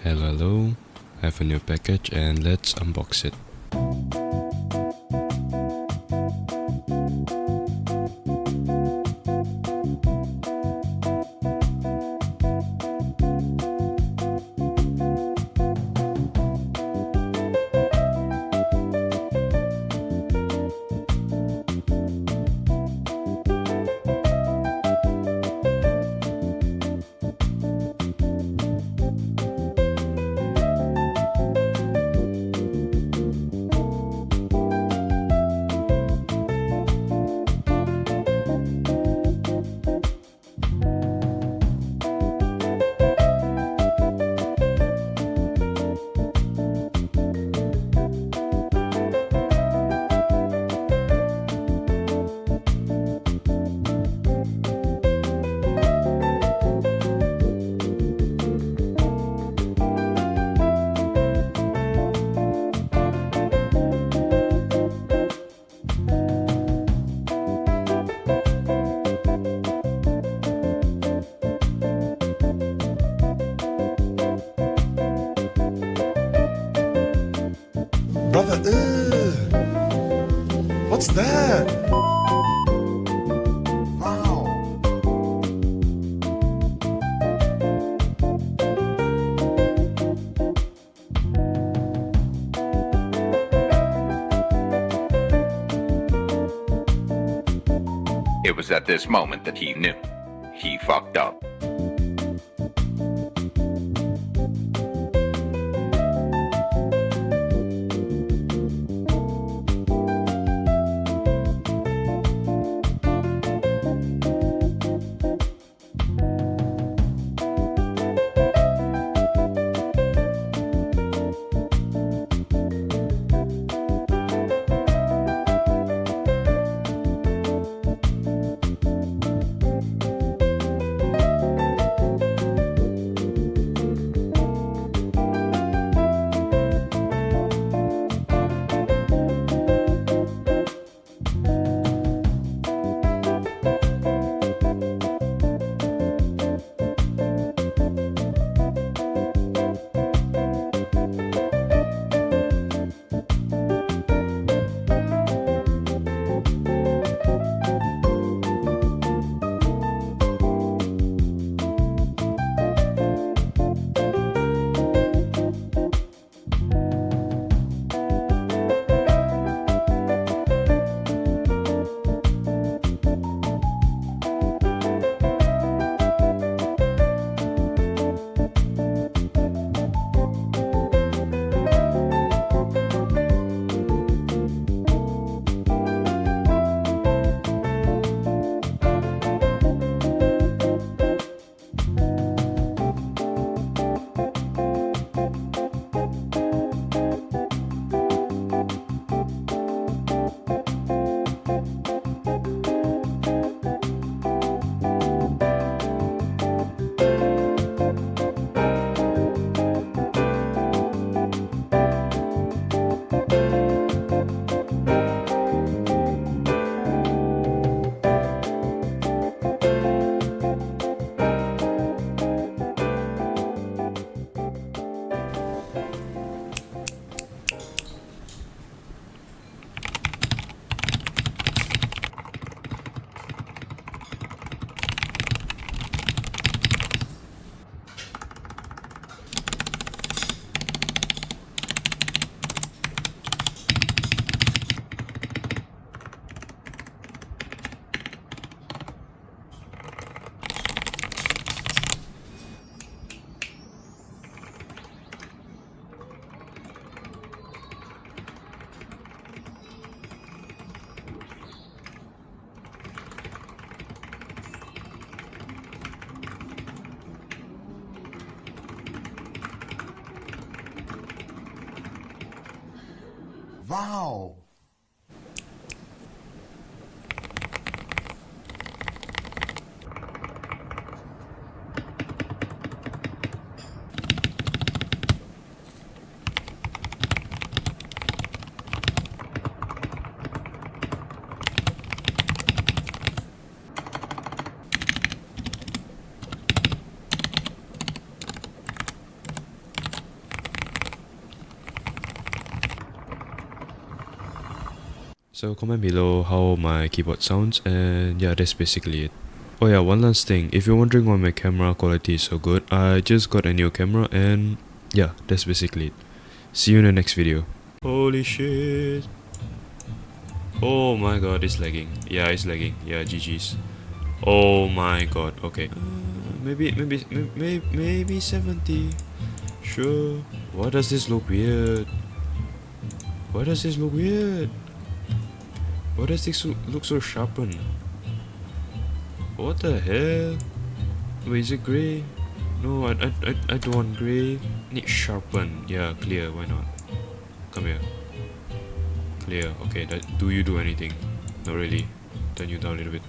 Hello, I have a new package and let's unbox it. Brother, what's that? Wow. It was at this moment that he knew. He fucked up. Wow. So comment below how my keyboard sounds, and yeah, that's basically it. Oh yeah, one last thing, if you're wondering why my camera quality is so good, I just got a new camera, and yeah, that's basically it. See you in the next video. Holy shit. Oh my god, it's lagging. Yeah, it's lagging. Yeah, GG's. Oh my god, okay. Maybe 70. Sure. Why does this look weird? Why does this look weird? Why does this look so sharpened? What the hell? Wait, is it grey? No, I don't want grey. Need sharpen. Yeah, clear. Why not? Come here. Clear. Okay. Do you do anything? Not really. Turn you down a little bit.